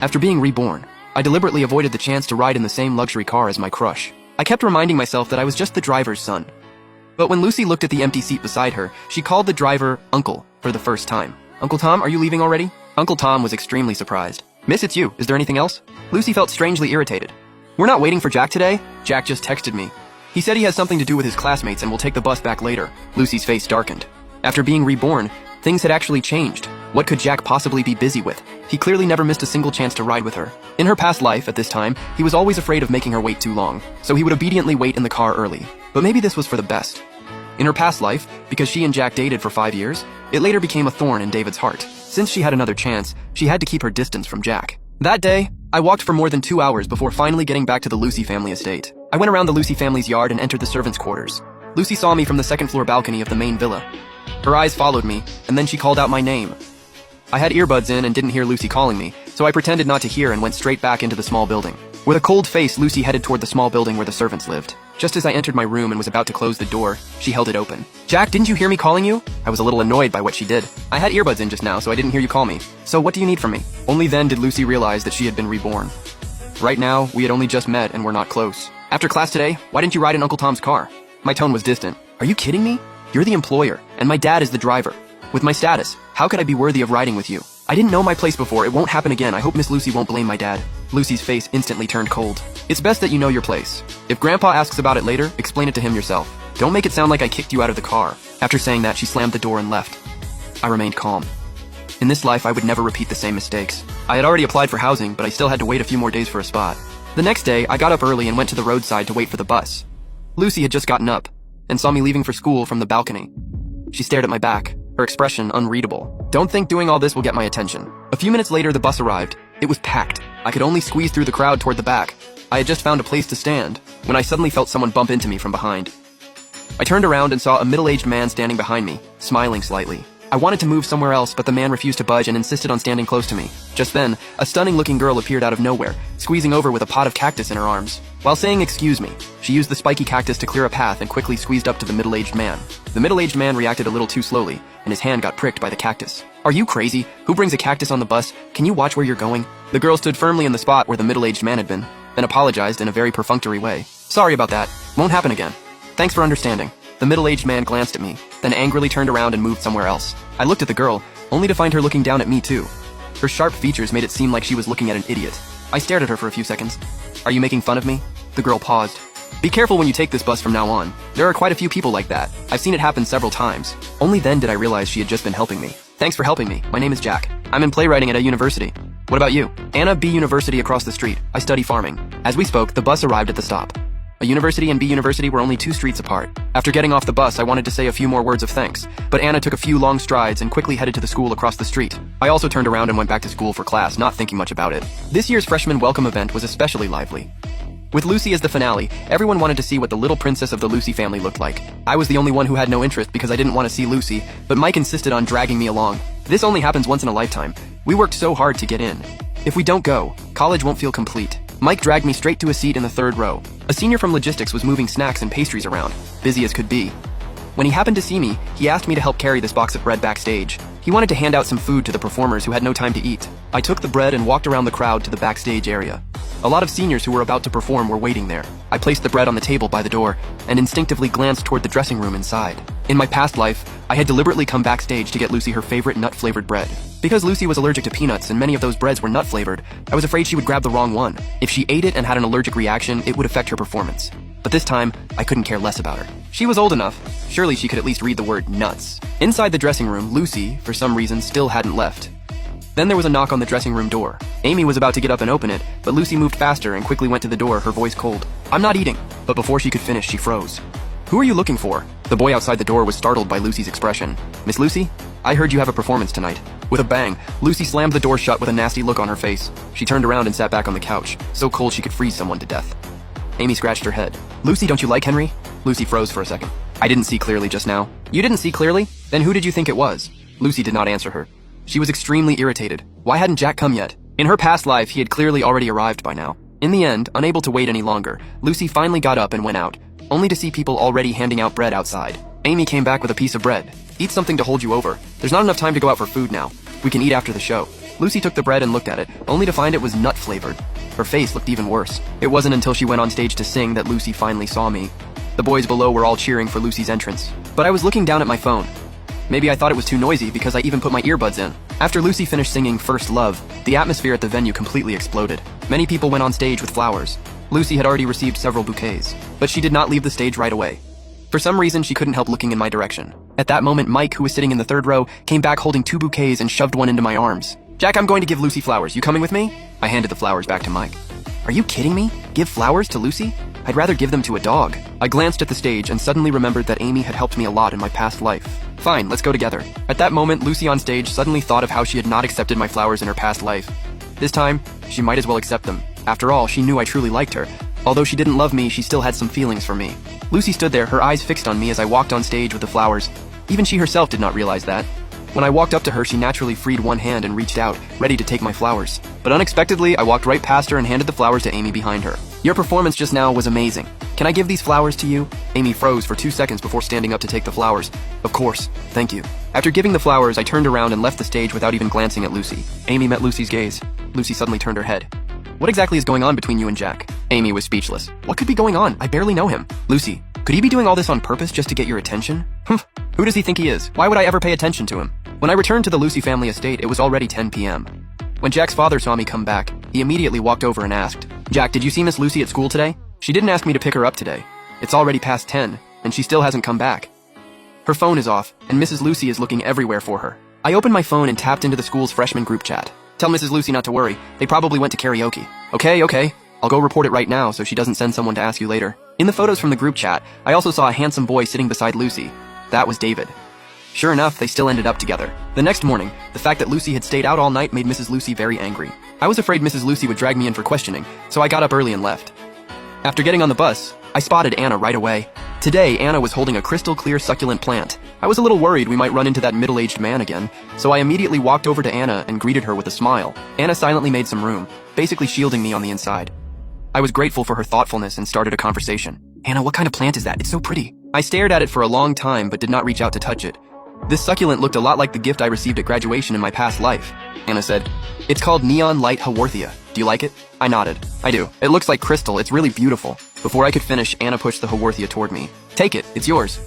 After being reborn, I deliberately avoided the chance to ride in the same luxury car as my crush. I kept reminding myself that I was just the driver's son. But when Lucy looked at the empty seat beside her, she called the driver Uncle for the first time. "Uncle Tom, are you leaving already?" Uncle Tom was extremely surprised. "Miss, it's you. Is there anything else?" Lucy felt strangely irritated. "We're not waiting for Jack today? Jack just texted me. He said he has something to do with his classmates and will take the bus back later." Lucy's face darkened. After being reborn, things had actually changed. What could Jack possibly be busy with? He clearly never missed a single chance to ride with her. In her past life, at this time, he was always afraid of making her wait too long, so he would obediently wait in the car early. But maybe this was for the best. In her past life, because she and Jack dated for 5 years, it later became a thorn in David's heart. Since she had another chance, she had to keep her distance from Jack. That day, I walked for more than 2 hours before finally getting back to the Lucy family estate. I went around the Lucy family's yard and entered the servants' quarters. Lucy saw me from the second-floor balcony of the main villa. Her eyes followed me, and then she called out my name. I had earbuds in and didn't hear Lucy calling me, so I pretended not to hear and went straight back into the small building. With a cold face, Lucy headed toward the small building where the servants lived. Just as I entered my room and was about to close the door, she held it open. "Jack, didn't you hear me calling you?" I was a little annoyed by what she did. "I had earbuds in just now, so I didn't hear you call me. So what do you need from me?" Only then did Lucy realize that she had been reborn. Right now, we had only just met and were not close. "After class today, why didn't you ride in Uncle Tom's car?" My tone was distant. "Are you kidding me? You're the employer, and my dad is the driver. With my status, how could I be worthy of riding with you? I didn't know my place before. It won't happen again. I hope Miss Lucy won't blame my dad." Lucy's face instantly turned cold. "It's best that you know your place. If Grandpa asks about it later, explain it to him yourself. Don't make it sound like I kicked you out of the car." After saying that, she slammed the door and left. I remained calm. In this life, I would never repeat the same mistakes. I had already applied for housing, but I still had to wait a few more days for a spot. The next day, I got up early and went to the roadside to wait for the bus. Lucy had just gotten up and saw me leaving for school from the balcony. She stared at my back, her expression unreadable. Don't think doing all this will get my attention. A few minutes later, the bus arrived. It was packed. I could only squeeze through the crowd toward the back. I had just found a place to stand when I suddenly felt someone bump into me from behind. I turned around and saw a middle-aged man standing behind me, smiling slightly. I wanted to move somewhere else, but the man refused to budge and insisted on standing close to me. Just then, a stunning-looking girl appeared out of nowhere, squeezing over with a pot of cactus in her arms. While saying "excuse me," she used the spiky cactus to clear a path and quickly squeezed up to the middle-aged man. The middle-aged man reacted a little too slowly, and his hand got pricked by the cactus. "Are you crazy? Who brings a cactus on the bus? Can you watch where you're going?" The girl stood firmly in the spot where the middle-aged man had been, then apologized in a very perfunctory way. "Sorry about that. Won't happen again. Thanks for understanding." The middle-aged man glanced at me, then angrily turned around and moved somewhere else. I looked at the girl, only to find her looking down at me too. Her sharp features made it seem like she was looking at an idiot. I stared at her for a few seconds. "Are you making fun of me?" The girl paused. "Be careful when you take this bus from now on. There are quite a few people like that. I've seen it happen several times." Only then did I realize she had just been helping me. "Thanks for helping me. My name is Jack. I'm in playwriting at a university." "What about you?" "Anna B. University across the street. I study farming." As we spoke, the bus arrived at the stop. A university and B University were only 2 streets apart. After getting off the bus, I wanted to say a few more words of thanks, but Anna took a few long strides and quickly headed to the school across the street. I also turned around and went back to school for class, not thinking much about it. This year's freshman welcome event was especially lively. With Lucy as the finale, everyone wanted to see what the little princess of the Lucy family looked like. I was the only one who had no interest because I didn't want to see Lucy, but Mike insisted on dragging me along. This only happens once in a lifetime. We worked so hard to get in. If we don't go, college won't feel complete. Mike dragged me straight to a seat in the 3rd row. A senior from logistics was moving snacks and pastries around, busy as could be. When he happened to see me, he asked me to help carry this box of bread backstage. He wanted to hand out some food to the performers who had no time to eat. I took the bread and walked around the crowd to the backstage area. A lot of seniors who were about to perform were waiting there. I placed the bread on the table by the door and instinctively glanced toward the dressing room inside. In my past life, I had deliberately come backstage to get Lucy her favorite nut-flavored bread. Because Lucy was allergic to peanuts and many of those breads were nut-flavored, I was afraid she would grab the wrong one. If she ate it and had an allergic reaction, it would affect her performance. But this time, I couldn't care less about her. She was old enough. Surely she could at least read the word nuts. Inside the dressing room, Lucy, for some reason, still hadn't left. Then there was a knock on the dressing room door. Amy was about to get up and open it, but Lucy moved faster and quickly went to the door, her voice cold. "I'm not eating." But before she could finish, she froze. "Who are you looking for?" The boy outside the door was startled by Lucy's expression. "Miss Lucy, I heard you have a performance tonight." With a bang, Lucy slammed the door shut with a nasty look on her face. She turned around and sat back on the couch, so cold she could freeze someone to death. Amy scratched her head. "Lucy, don't you like Henry?" Lucy froze for a second. "I didn't see clearly just now." "You didn't see clearly? Then who did you think it was?" Lucy did not answer her. She was extremely irritated. Why hadn't Jack come yet? In her past life, he had clearly already arrived by now. In the end, unable to wait any longer, Lucy finally got up and went out, only to see people already handing out bread outside. Amy came back with a piece of bread. "Eat something to hold you over. There's not enough time to go out for food now. We can eat after the show." Lucy took the bread and looked at it, only to find it was nut-flavored. Her face looked even worse. It wasn't until she went on stage to sing that Lucy finally saw me. The boys below were all cheering for Lucy's entrance, but I was looking down at my phone. Maybe I thought it was too noisy because I even put my earbuds in. After Lucy finished singing First Love, the atmosphere at the venue completely exploded. Many people went on stage with flowers. Lucy had already received several bouquets, but she did not leave the stage right away. For some reason, she couldn't help looking in my direction. At that moment, Mike, who was sitting in the third row, came back holding 2 bouquets and shoved one into my arms. "Jack, I'm going to give Lucy flowers. You coming with me?" I handed the flowers back to Mike. "Are you kidding me? Give flowers to Lucy? I'd rather give them to a dog." I glanced at the stage and suddenly remembered that Amy had helped me a lot in my past life. "Fine, let's go together." At that moment, Lucy on stage suddenly thought of how she had not accepted my flowers in her past life. This time, she might as well accept them. After all, she knew I truly liked her. Although she didn't love me, she still had some feelings for me. Lucy stood there, her eyes fixed on me as I walked on stage with the flowers. Even she herself did not realize that. When I walked up to her, she naturally freed one hand and reached out, ready to take my flowers. But unexpectedly, I walked right past her and handed the flowers to Amy behind her. "Your performance just now was amazing. Can I give these flowers to you?" Amy froze for 2 seconds before standing up to take the flowers. "Of course, thank you." After giving the flowers, I turned around and left the stage without even glancing at Lucy. Amy met Lucy's gaze. Lucy suddenly turned her head. "What exactly is going on between you and Jack?" Amy was speechless. "What could be going on? I barely know him." "Lucy, could he be doing all this on purpose just to get your attention?" "Humph, who does he think he is? Why would I ever pay attention to him?" When I returned to the Lucy family estate, it was already 10 p.m. When Jack's father saw me come back, he immediately walked over and asked, "Jack, did you see Miss Lucy at school today? She didn't ask me to pick her up today. It's already past 10, and she still hasn't come back. Her phone is off, and Mrs. Lucy is looking everywhere for her." I opened my phone and tapped into the school's freshman group chat. "Tell Mrs. Lucy not to worry. They probably went to karaoke." Okay. I'll go report it right now so she doesn't send someone to ask you later." In the photos from the group chat, I also saw a handsome boy sitting beside Lucy. That was David. Sure enough, they still ended up together. The next morning, the fact that Lucy had stayed out all night made Mrs. Lucy very angry. I was afraid Mrs. Lucy would drag me in for questioning, so I got up early and left. After getting on the bus, I spotted Anna right away. Today, Anna was holding a crystal-clear succulent plant. I was a little worried we might run into that middle-aged man again, so I immediately walked over to Anna and greeted her with a smile. Anna silently made some room, basically shielding me on the inside. I was grateful for her thoughtfulness and started a conversation. "Anna, what kind of plant is that? It's so pretty." I stared at it for a long time but did not reach out to touch it. "This succulent looked a lot like the gift I received at graduation in my past life," Anna said. "It's called Neon Light Haworthia. Do you like it?" I nodded. "I do. It looks like crystal. It's really beautiful." Before I could finish, Anna pushed the Haworthia toward me. "Take it. It's yours."